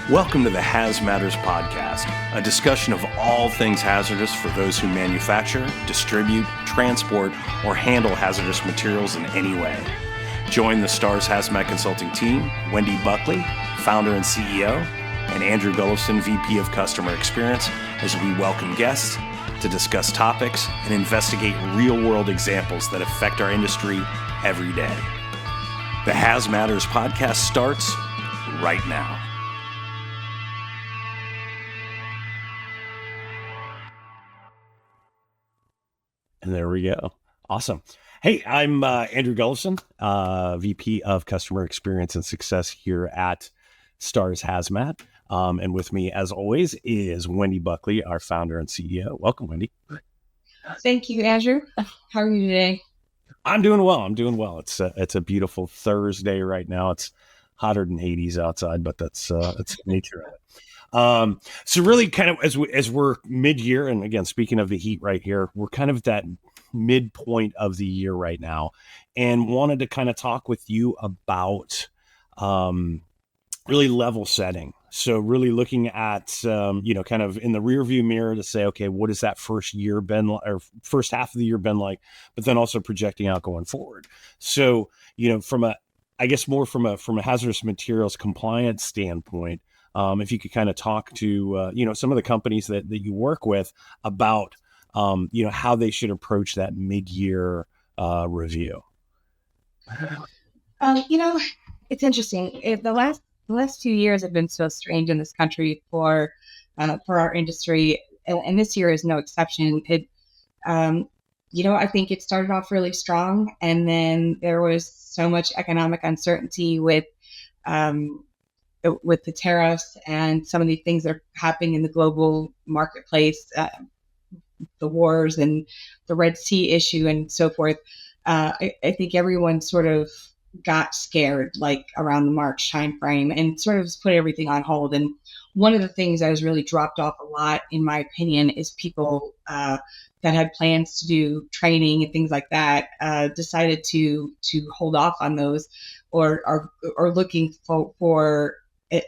Welcome to the Hazmatters Podcast, a discussion of all things hazardous for those who manufacture, distribute, transport, or handle hazardous materials in any way. Join the STARS Hazmat Consulting team, Wendy Buckley, founder and CEO, and Andrew Gulovsen, VP of Customer Experience, as we welcome guests to discuss topics and investigate real-world examples that affect our industry every day. The Hazmatters Podcast starts right now. And there we go. Awesome. Hey, I'm Andrew Gulovsen, VP of Customer Experience and Success here at STARS Hazmat. And with me, as always, is Wendy Buckley, our founder and CEO. Welcome, Wendy. Thank you, Andrew. How are you today? I'm doing well. It's a beautiful Thursday right now. It's hotter than Hades outside, but that's nature of it. So really kind of as we're mid-year, and again, speaking of the heat right here, we're kind of at that midpoint of the year right now, and wanted to kind of talk with you about really level setting. So really looking at, kind of in the rear view mirror to say, okay, what has that first half of the year been like, but then also projecting out going forward. So, from a hazardous materials compliance standpoint, if you could kind of talk to, some of the companies that you work with about, how they should approach that mid-year review. It's interesting. The last 2 years have been so strange in this country for our industry, and this year is no exception. I think it started off really strong, and then there was so much economic uncertainty with the tariffs and some of the things that are happening in the global marketplace, the wars and the Red Sea issue and so forth. I think everyone sort of got scared like around the March timeframe and sort of put everything on hold. And one of the things that has really dropped off a lot, in my opinion, is people that had plans to do training and things like that decided to hold off on those, or are looking for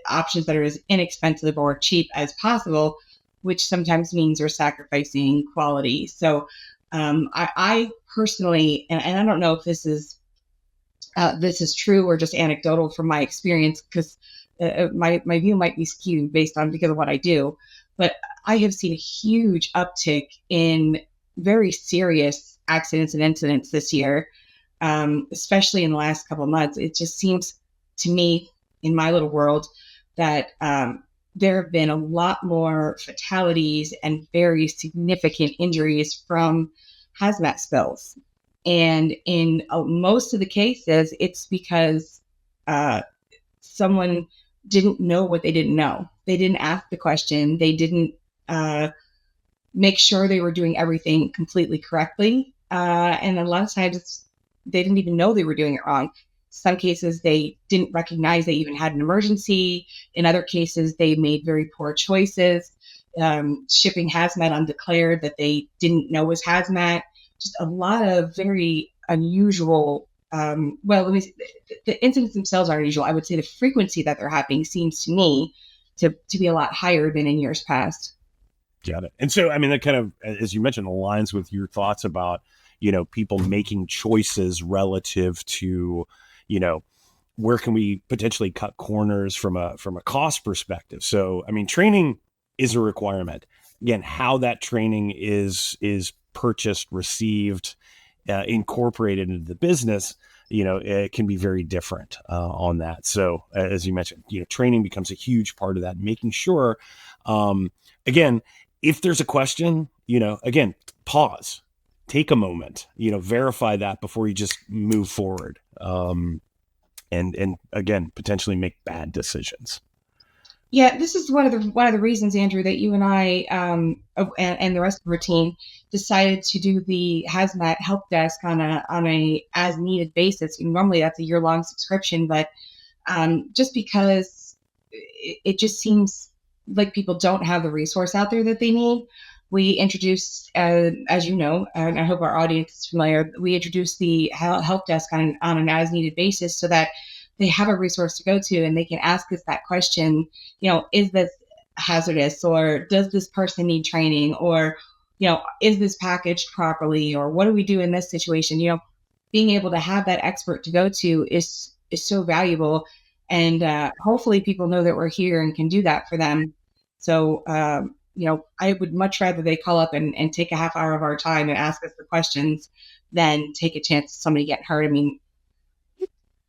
options that are as inexpensive or cheap as possible, which sometimes means they're sacrificing quality. So I personally, and I don't know if this is true or just anecdotal from my experience, because my view might be skewed because of what I do, but I have seen a huge uptick in very serious accidents and incidents this year, especially in the last couple of months. It just seems to me, in my little world, that there have been a lot more fatalities and very significant injuries from hazmat spills. And in most of the cases, it's because someone didn't know what they didn't know. They didn't ask the question. They didn't make sure they were doing everything completely correctly. And a lot of times they didn't even know they were doing it wrong. Some cases, they didn't recognize they even had an emergency. In other cases, they made very poor choices, shipping hazmat undeclared that they didn't know was hazmat. Just a lot of very unusual, the incidents themselves are unusual. I would say the frequency that they're happening seems to me to be a lot higher than in years past. Got it. And so, that kind of, as you mentioned, aligns with your thoughts about, people making choices relative to, where can we potentially cut corners from a cost perspective? So, training is a requirement. Again, how that training is purchased, received, incorporated into the business, it can be very different on that. So, as you mentioned, training becomes a huge part of that, making sure, again, if there's a question, again, pause. Take a moment, verify that before you just move forward. And again, potentially make bad decisions. Yeah, this is one of the reasons, Andrew, that you and I and the rest of our team decided to do the Hazmat Help Desk on a as needed basis. Normally, that's a year-long subscription, but just because it just seems like people don't have the resource out there that they need. We introduced, as you know, and I hope our audience is familiar, we introduced the help desk on an as-needed basis so that they have a resource to go to, and they can ask us that question, is this hazardous, or does this person need training, or, is this packaged properly, or what do we do in this situation? Being able to have that expert to go to is so valuable. And hopefully people know that we're here and can do that for them. So, I would much rather they call up and take a half hour of our time and ask us the questions than take a chance of somebody getting hurt. I mean,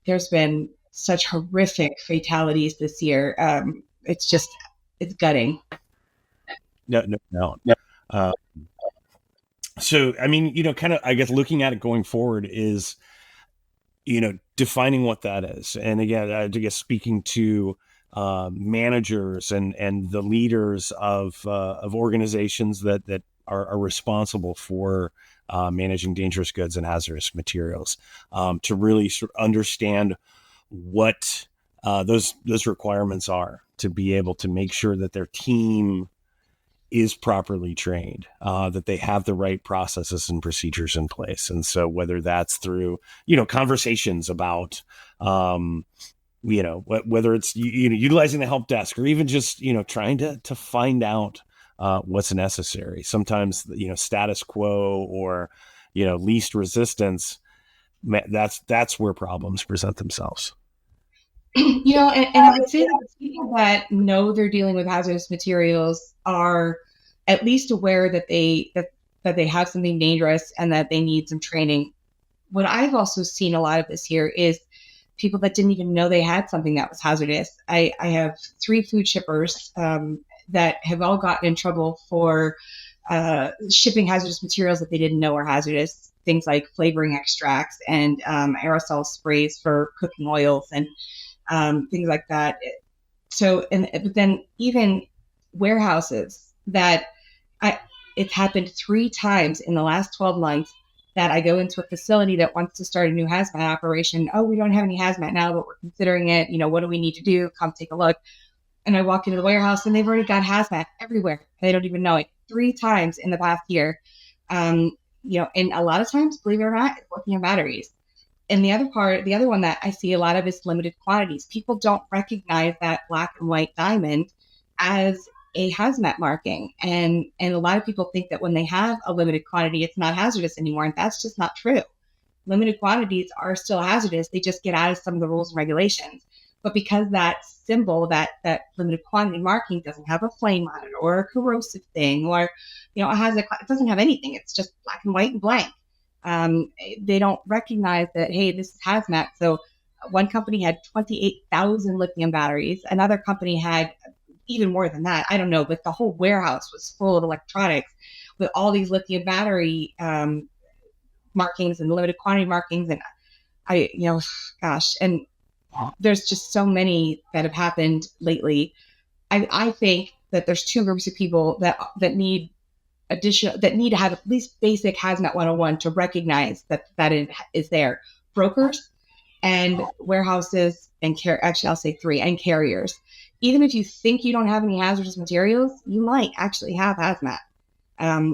there's been such horrific fatalities this year. It's gutting. No. So, I mean, kind of, I guess, looking at it going forward is, defining what that is. And again, I guess speaking to managers and the leaders of organizations that are responsible for managing dangerous goods and hazardous materials, to really sort of understand what those requirements are, to be able to make sure that their team is properly trained, that they have the right processes and procedures in place. And so whether that's through, conversations about, whether it's, utilizing the help desk, or even just, trying to find out what's necessary. Sometimes, status quo or, least resistance, that's where problems present themselves. And I would say that people that know they're dealing with hazardous materials are at least aware that they have something dangerous and that they need some training. What I've also seen a lot of this year is people that didn't even know they had something that was hazardous. I have 3 food shippers that have all gotten in trouble for shipping hazardous materials that they didn't know were hazardous. Things like flavoring extracts and aerosol sprays for cooking oils and things like that. So, but then even warehouses that it's happened 3 times in the last 12 months that I go into a facility that wants to start a new hazmat operation. Oh, we don't have any hazmat now, but we're considering it. What do we need to do? Come take a look. And I walk into the warehouse and they've already got hazmat everywhere. They don't even know it. 3 times in the past year. And a lot of times, believe it or not, it's lithium batteries. And the other one that I see a lot of is limited quantities. People don't recognize that black and white diamond as a hazmat marking. And a lot of people think that when they have a limited quantity, it's not hazardous anymore. And that's just not true. Limited quantities are still hazardous. They just get out of some of the rules and regulations. But because that symbol, that limited quantity marking doesn't have a flame on it or a corrosive thing, or, it doesn't have anything. It's just black and white and blank. They don't recognize that, hey, this is hazmat. So one company had 28,000 lithium batteries. Another company had even more than that. I don't know, but the whole warehouse was full of electronics with all these lithium battery markings and limited quantity markings. And and there's just so many that have happened lately. I think that there's 2 groups of people that need to have at least basic Hazmat 101 to recognize that it is there. Brokers and warehouses and I'll say 3, and carriers. Even if you think you don't have any hazardous materials, you might actually have hazmat.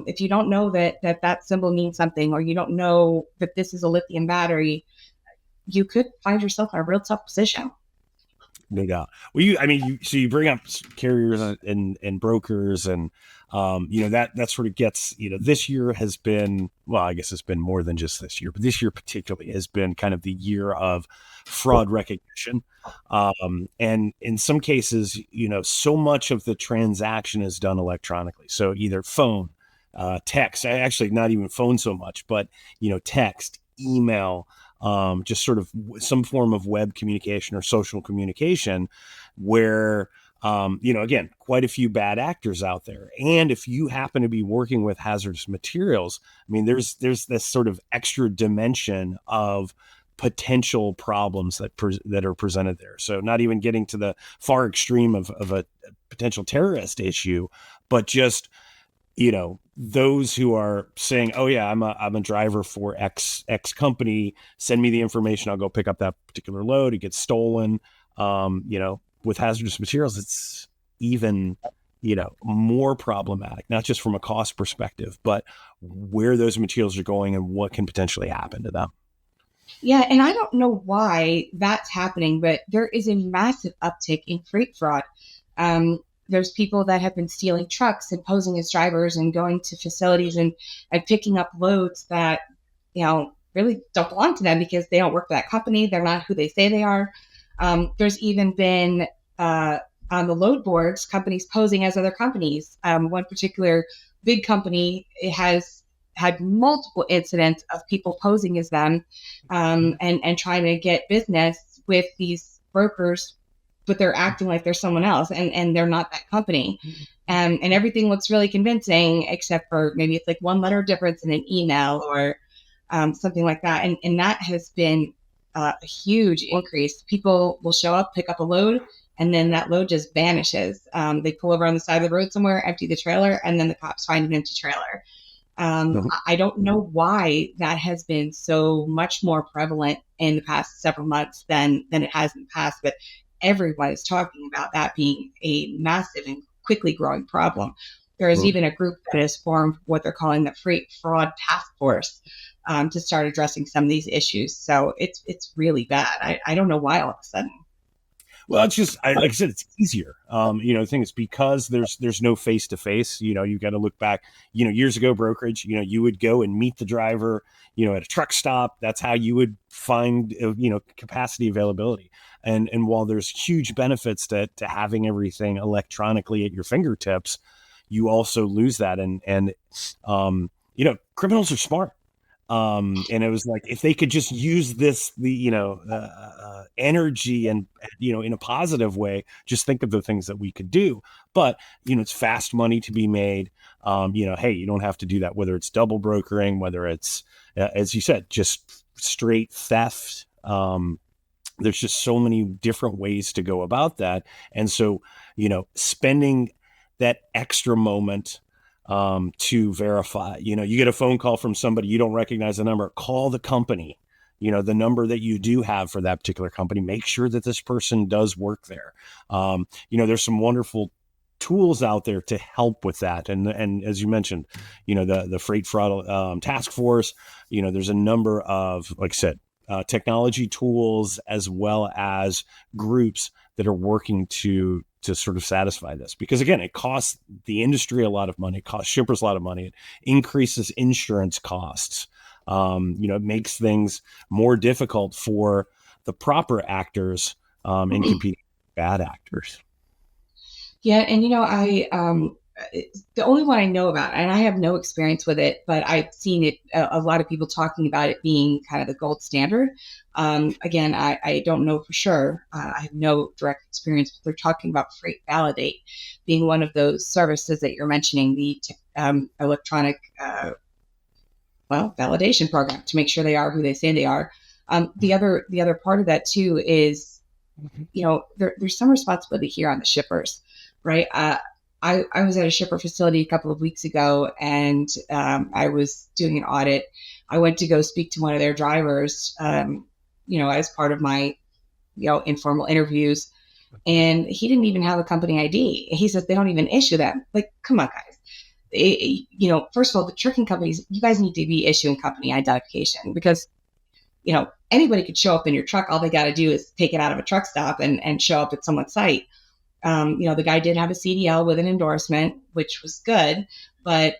If you don't know that symbol means something, or you don't know that this is a lithium battery, you could find yourself in a real tough position. No doubt. Well, you bring up carriers and brokers, and that sort of gets, this year has been, well, I guess it's been more than just this year, but this year particularly has been kind of the year of fraud recognition. And in some cases, so much of the transaction is done electronically. So either phone, text, actually not even phone so much, but, text, email, just sort of some form of web communication or social communication where, again, quite a few bad actors out there. And if you happen to be working with hazardous materials, I mean, there's this sort of extra dimension of potential problems that are presented there. So not even getting to the far extreme of a potential terrorist issue, but just, those who are saying, oh yeah, I'm a driver for X company, send me the information, I'll go pick up that particular load. It gets stolen. With hazardous materials, it's even, more problematic, not just from a cost perspective, but where those materials are going and what can potentially happen to them. Yeah, and I don't know why that's happening, but there is a massive uptick in freight fraud. There's people that have been stealing trucks and posing as drivers and going to facilities and picking up loads that, really don't belong to them because they don't work for that company. They're not who they say they are. There's even been on the load boards, companies posing as other companies. One particular big company has had multiple incidents of people posing as them and trying to get business with these brokers, but they're acting like they're someone else and they're not that company. And everything looks really convincing, except for maybe it's like one letter difference in an email or something like that. And that has been a huge increase. People will show up, pick up a load, and then that load just vanishes. They pull over on the side of the road somewhere, empty the trailer, and then the cops find an empty trailer. I don't know why that has been so much more prevalent in the past several months than it has in the past, but everyone is talking about that being a massive and quickly growing problem. There is even a group that has formed what they're calling the Freight Fraud Task Force to start addressing some of these issues. So it's really bad. I don't know why all of a sudden. Well, it's just, like I said, it's easier. The thing is because there's no face to face. You got to look back. Years ago, brokerage. You would go and meet the driver. At a truck stop. That's how you would find capacity availability. And while there's huge benefits to having everything electronically at your fingertips, you also lose that. And criminals are smart. And it was like, if they could just use the energy and, in a positive way, just think of the things that we could do. But, it's fast money to be made. Hey, you don't have to do that, whether it's double brokering, whether it's, as you said, just straight theft. There's just so many different ways to go about that. And so, spending that extra moment to verify, you get a phone call from somebody, you don't recognize the number, call the company, the number that you do have for that particular company, make sure that this person does work there. There's some wonderful tools out there to help with that. And as you mentioned, the Freight Fraud Task Force, there's a number of, like I said, technology tools as well as groups that are working to sort of satisfy this, because again, it costs the industry a lot of money, it costs shippers a lot of money, it increases insurance costs. It makes things more difficult for the proper actors in competing with bad actors. Yeah, and the only one I know about, and I have no experience with it, but I've seen it, a lot of people talking about it being kind of the gold standard. Again, I don't know for sure. I have no direct experience, but they're talking about Freight Validate being one of those services that you're mentioning, the electronic validation program to make sure they are who they say they are. The other part of that too is, there's some responsibility here on the shippers, right? I was at a shipper facility a couple of weeks ago, and I was doing an audit. I went to go speak to one of their drivers, as part of my, informal interviews, and he didn't even have a company ID. He says they don't even issue them. Like, come on, guys. First of all, the trucking companies, you guys need to be issuing company identification, because, anybody could show up in your truck. All they got to do is take it out of a truck stop and show up at someone's site. The guy did have a CDL with an endorsement, which was good, but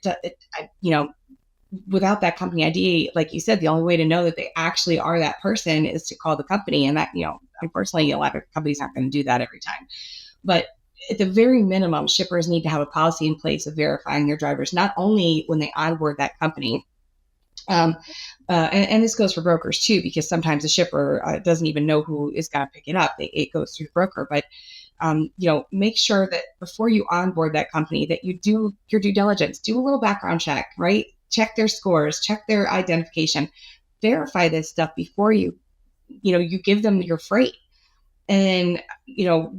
without that company ID, like you said, the only way to know that they actually are that person is to call the company. And that, unfortunately, a lot of companies aren't going to do that every time. But at the very minimum, shippers need to have a policy in place of verifying their drivers, not only when they onboard that company. And this goes for brokers too, because sometimes the shipper doesn't even know who is going to pick it up. It goes through the broker, but make sure that before you onboard that company, that you do your due diligence, do a little background check, right? Check their scores, check their identification, verify this stuff before you give them your freight. And,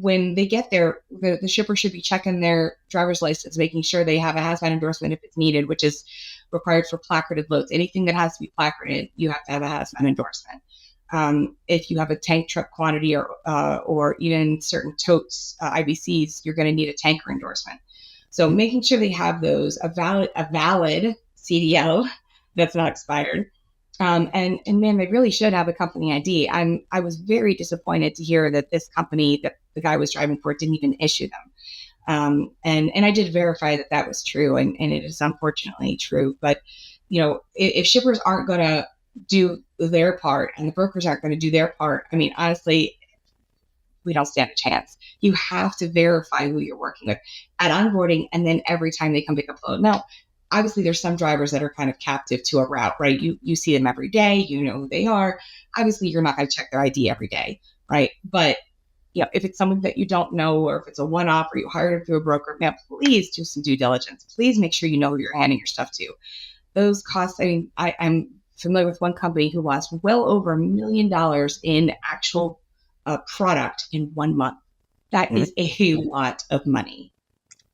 when they get there, the shipper should be checking their driver's license, making sure they have a hazmat endorsement if it's needed, which is required for placarded loads. Anything that has to be placarded, you have to have a hazmat endorsement. If you have a tank truck quantity or even certain totes, IBCs, you're going to need a tanker endorsement. So making sure they have those, a valid CDL that's not expired, And man, they really should have a company ID. I was very disappointed to hear that this company that the guy was driving for didn't even issue them. And I did verify that that was true, and it is unfortunately true. But if shippers aren't going to do their part and the brokers aren't going to do their part, I mean, honestly, we don't stand a chance. You have to verify who you're working with at onboarding, and then every time they come pick up a load. Now, obviously, there's some drivers that are kind of captive to a route, right? You see them every day, you know who they are. Obviously, you're not going to check their ID every day, right? But if it's someone that you don't know, or if it's a one-off, or you hired through a broker, now please do some due diligence. Please make sure you know who you're handing your stuff to. Those costs, I mean, I'm familiar with one company who lost well over $1 million in actual product in 1 month. That is a lot of money.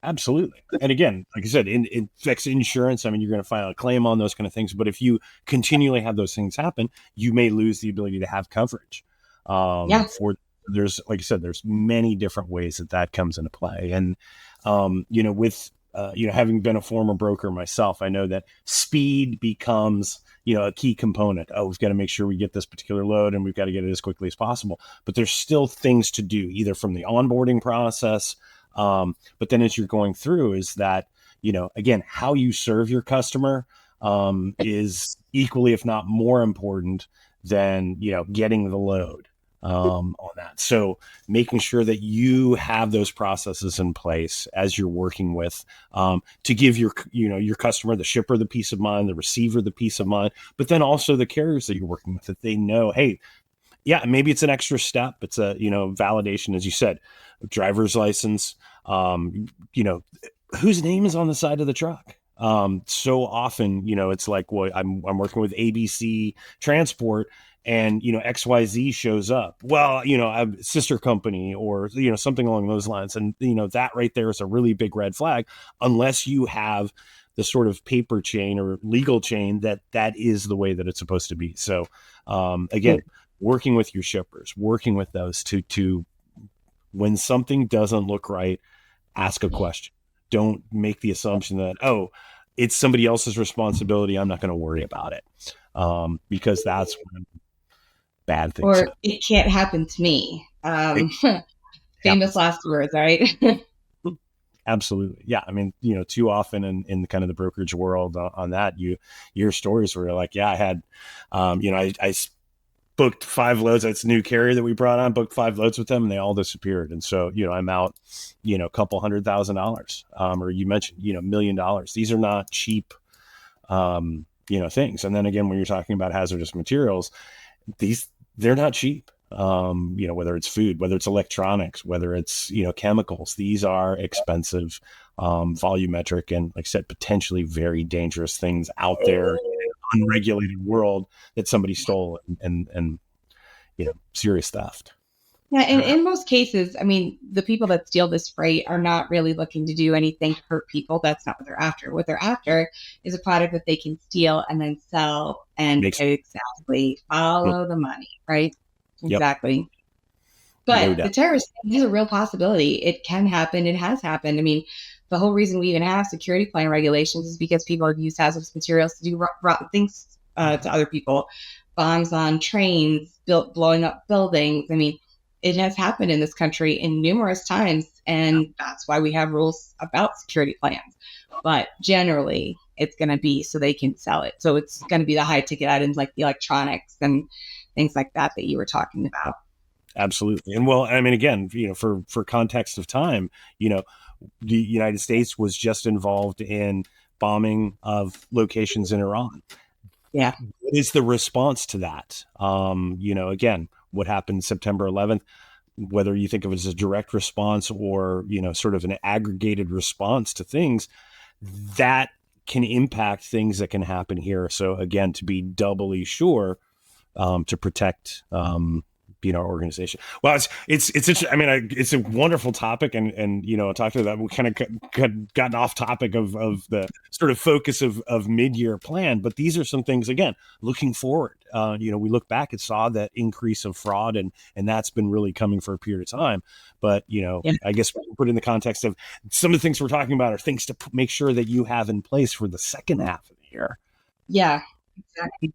Absolutely. And again, like I said, it affects insurance. I mean, you're going to file a claim on those kind of things. But if you continually have those things happen, you may lose the ability to have coverage. There's, like I said, there's many different ways that comes into play. And, with, having been a former broker myself, I know that speed becomes, a key component. Oh, we've got to make sure we get this particular load, and we've got to get it as quickly as possible. But there's still things to do, either from the onboarding process. But then as you're going through, is that, again, how you serve your customer is equally, if not more important than, getting the load on that. So making sure that you have those processes in place as you're working with, to give your customer, the shipper, the peace of mind, the receiver, the peace of mind, but then also the carriers that you're working with, that they know, hey, yeah, maybe it's an extra step. It's a, validation, as you said, driver's license, whose name is on the side of the truck. So often, it's like, well, I'm working with ABC Transport, and, XYZ shows up. Well, a sister company, or, something along those lines. And, that right there is a really big red flag, unless you have the sort of paper chain or legal chain that is the way that it's supposed to be. So, again, working with your shippers, working with those to when something doesn't look right, ask a question. Don't make the assumption that, oh, it's somebody else's responsibility, I'm not going to worry about it. Because that's when bad things happen. It can't happen to me. Famous last words, right? Absolutely. Yeah. I mean, too often in kind of the brokerage world on that, you hear stories where you're like, yeah, I had, I booked 5 loads. That's a new carrier that we brought on, booked 5 loads with them, and they all disappeared. And so, I'm out, a couple $100,000, or you mentioned, $1 million. These are not cheap, things. And then again, when you're talking about hazardous materials, they're not cheap. Whether it's food, whether it's electronics, whether it's, chemicals, these are expensive, volumetric, and, like I said, potentially very dangerous things out there in an unregulated world that somebody stole, and serious theft. Yeah. And in most cases, I mean, the people that steal this freight are not really looking to do anything to hurt people. That's not what they're after. What they're after is a product that they can steal and then sell and exactly follow the money, right? Exactly. Yep. But the terrorist thing is a real possibility. It can happen. It has happened. I mean, the whole reason we even have security plan regulations is because people have used hazardous materials to do rotten things to other people. Bombs on trains, blowing up buildings. I mean, it has happened in this country in numerous times, and that's why we have rules about security plans. But generally, it's going to be so they can sell it. So it's going to be the high ticket items like the electronics and things like that you were talking about. Absolutely. And well, I mean, again, for context of time, the United States was just involved in bombing of locations in Iran. Yeah. What is the response to that? Again, what happened September 11th, whether you think of it as a direct response or, sort of an aggregated response to things, that can impact things that can happen here. So again, to be doubly sure, to protect, our organization. Well, it's I mean, it's a wonderful topic, and talking about that, we kind of gotten off topic of the sort of focus of mid-year plan, but these are some things, again, looking forward. We look back and saw that increase of fraud, and that's been really coming for a period of time. But I guess we put in the context of some of the things we're talking about are things to make sure that you have in place for the second half of the year. Yeah, exactly.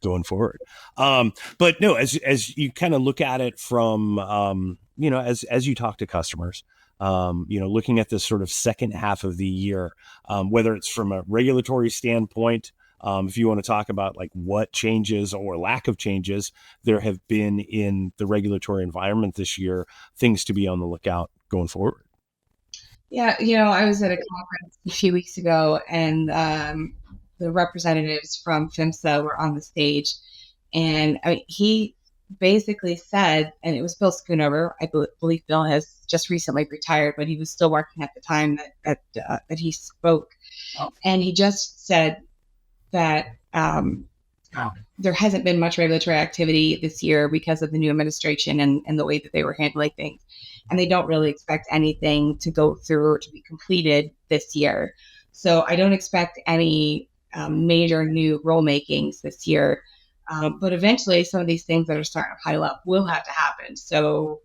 going forward. But no, as you kind of look at it from, as you talk to customers, looking at this sort of second half of the year, whether it's from a regulatory standpoint, if you want to talk about like what changes or lack of changes there have been in the regulatory environment this year, things to be on the lookout going forward. Yeah, I was at a conference a few weeks ago, and the representatives from 𝗬𝗵𝗲 were on the stage, and he basically said, and it was Bill Schoonover. I believe Bill has just recently retired, but he was still working at the time that he spoke, and he just said that there hasn't been much regulatory activity this year because of the new administration and the way that they were handling things. And they don't really expect anything to go through or to be completed this year. So I don't expect any major new rulemakings this year. But eventually some of these things that are starting to pile up will have to happen. So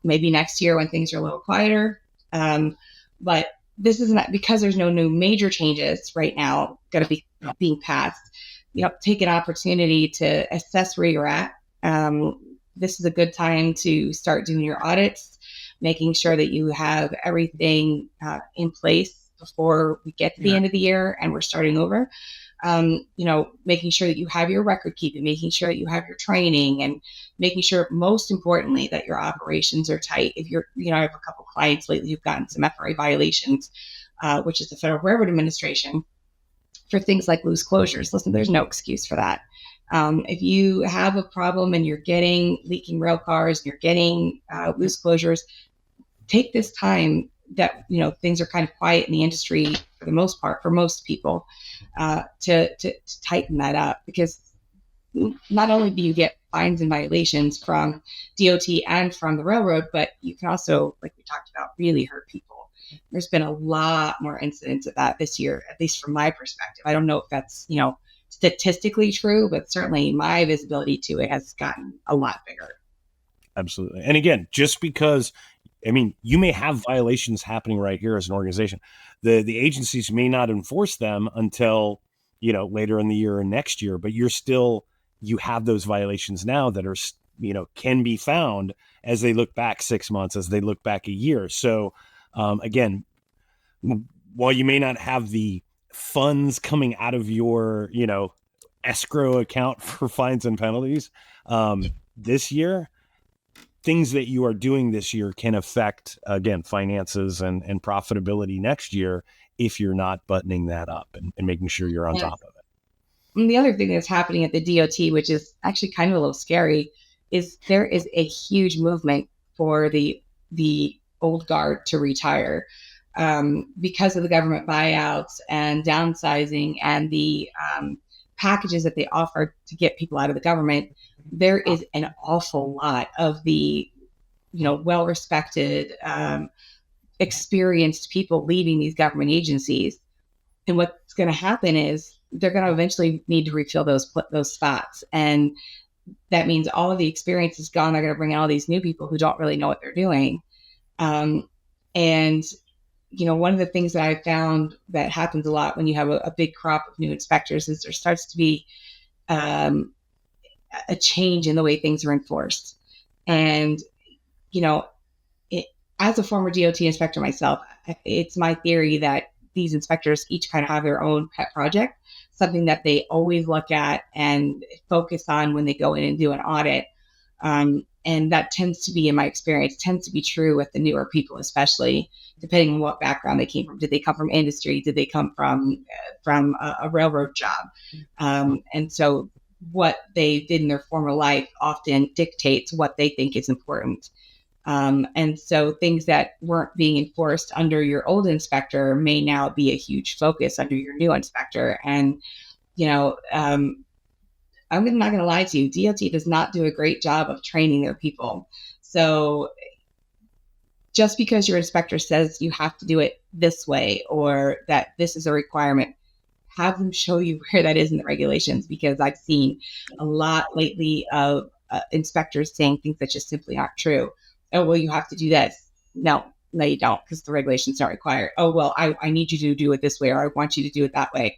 maybe next year when things are a little quieter. But this is not, because there's no new major changes right now going to be being passed. Take an opportunity to assess where you're at. This is a good time to start doing your audits, making sure that you have everything in place before we get to the end of the year and we're starting over. Making sure that you have your record keeping, making sure that you have your training, and making sure, most importantly, that your operations are tight. If you're, I have a couple clients lately who've gotten some FRA violations, which is the Federal Railroad Administration, for things like loose closures. Listen, there's no excuse for that. If you have a problem and you're getting leaking rail cars, and you're getting loose closures, take this time that things are kind of quiet in the industry for the most part, for most people, to tighten that up, because not only do you get fines and violations from DOT and from the railroad, but you can also, like we talked about, really hurt people. There's been a lot more incidents of that this year, at least from my perspective. I don't know if that's statistically true, but certainly my visibility to it has gotten a lot bigger. Absolutely. And again, just because, you may have violations happening right here as an organization. The agencies may not enforce them until, later in the year or next year, but you have those violations now that are, can be found as they look back 6 months, as they look back a year. So again, while you may not have the funds coming out of your, escrow account for fines and penalties this year, things that you are doing this year can affect, again, finances and profitability next year if you're not buttoning that up and making sure you're on top of it. And the other thing that's happening at the DOT, which is actually kind of a little scary, is there is a huge movement for the old guard to retire because of the government buyouts and downsizing and the packages that they offer to get people out of the government. There is an awful lot of the, well-respected, experienced people leaving these government agencies. And what's going to happen is they're going to eventually need to refill those spots. And that means all of the experience is gone. They're going to bring in all these new people who don't really know what they're doing. And, one of the things that I found that happens a lot when you have a big crop of new inspectors is there starts to be a change in the way things are enforced. And, as a former DOT inspector myself, it's my theory that these inspectors each kind of have their own pet project, something that they always look at and focus on when they go in and do an audit. And that tends to be, in my experience, tends to be true with the newer people, especially depending on what background they came from. Did they come from industry? Did they come from a railroad job? And so what they did in their former life often dictates what they think is important. And so things that weren't being enforced under your old inspector may now be a huge focus under your new inspector. And, I'm not going to lie to you, DOT does not do a great job of training their people. So just because your inspector says you have to do it this way or that this is a requirement, have them show you where that is in the regulations, because I've seen a lot lately of inspectors saying things that just simply aren't true. Oh, well, you have to do this. No, you don't, because the regulations don't require. Oh, well, I need you to do it this way, or I want you to do it that way.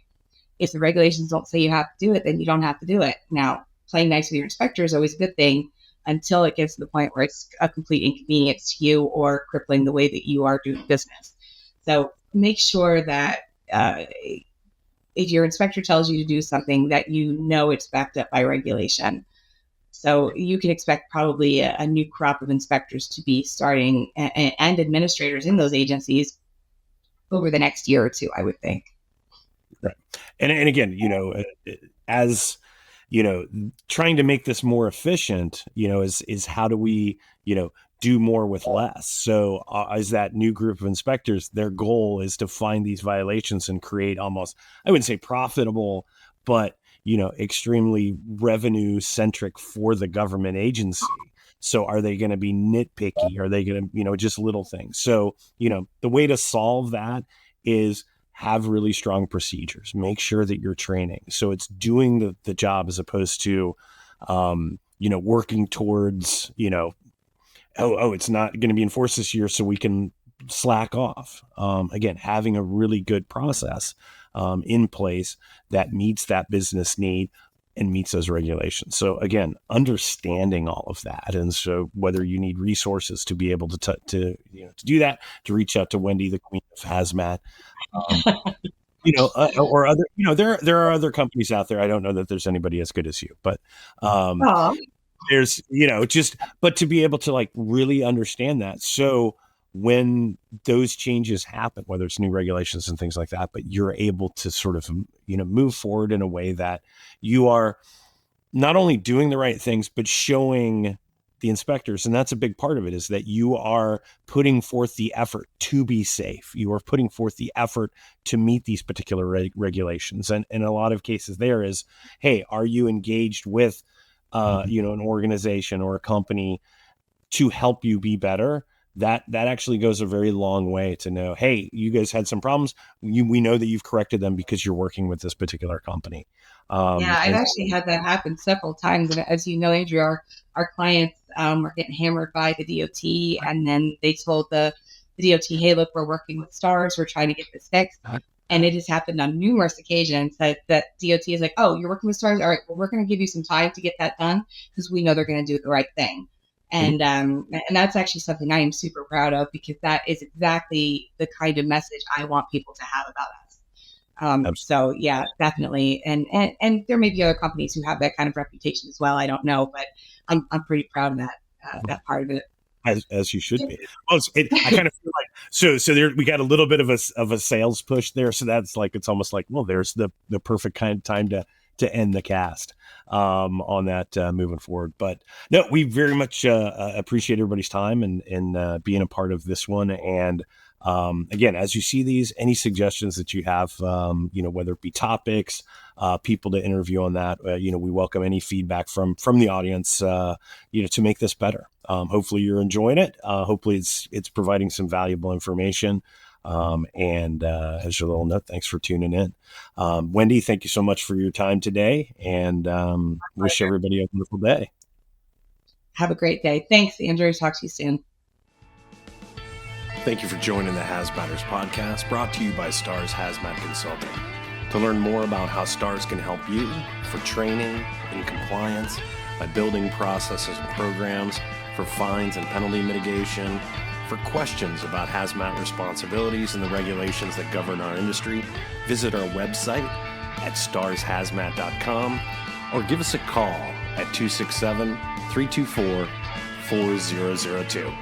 if the regulations don't say you have to do it, then you don't have to do it. Now, playing nice with your inspector is always a good thing until it gets to the point where it's a complete inconvenience to you or crippling the way that you are doing business. So make sure that if your inspector tells you to do something, that you know it's backed up by regulation. So you can expect probably a new crop of inspectors to be starting and administrators in those agencies over the next year or two, I would think. Right. And again, as trying to make this more efficient, is how do we, do more with less? So as that new group of inspectors, their goal is to find these violations and create almost, I wouldn't say profitable, but, extremely revenue centric for the government agency. So are they going to be nitpicky? Are they going to, just little things? So, the way to solve that is have really strong procedures. Make sure that you're training. So it's doing the job as opposed to, working towards, it's not going to be enforced this year, so we can slack off. Again, having a really good process in place that meets that business need and meets those regulations. So again, understanding all of that. And so whether you need resources to be able to do that, to reach out to Wendy, the queen of hazmat, or other, there are other companies out there. I don't know that there's anybody as good as you, but there's, but to be able to really understand that. So when those changes happen, whether it's new regulations and things like that, but you're able to sort of, move forward in a way that you are not only doing the right things, but showing the inspectors. And that's a big part of it, is that you are putting forth the effort to be safe. You are putting forth the effort to meet these particular regulations. And in a lot of cases there is, hey, are you engaged with, an organization or a company to help you be better? That actually goes a very long way to know, hey, you guys had some problems. We know that you've corrected them because you're working with this particular company. I've actually had that happen several times. And as you know, Andrew, our clients were getting hammered by the DOT, and then they told the DOT, hey, look, we're working with STARS. We're trying to get this fixed. And it has happened on numerous occasions that DOT is like, oh, you're working with STARS? All right, well, we're going to give you some time to get that done because we know they're going to do the right thing. And that's actually something I am super proud of, because that is exactly the kind of message I want people to have about us. So yeah, definitely. And there may be other companies who have that kind of reputation as well. I don't know, but I'm pretty proud of that part of it. As you should be. Well, I kind of feel like so there we got a little bit of a sales push there. So that's it's almost like, well, there's the perfect kind of time to end the cast on that moving forward. But no, we very much appreciate everybody's time and being a part of this one. And again, as you see these, any suggestions that you have, whether it be topics, people to interview on that, we welcome any feedback from the audience, to make this better. Hopefully you're enjoying it. Hopefully it's providing some valuable information. And as your little note, thanks for tuning in. Wendy, thank you so much for your time today, and wish everybody a wonderful day. Have a great day. Thanks, Andrew. Talk to you soon. Thank you for joining the Hazmatters Podcast, brought to you by STARS Hazmat Consulting. To learn more about how STARS can help you for training and compliance, by building processes and programs, for fines and penalty mitigation, for questions about hazmat responsibilities and the regulations that govern our industry, visit our website at starshazmat.com or give us a call at 267-324-4002.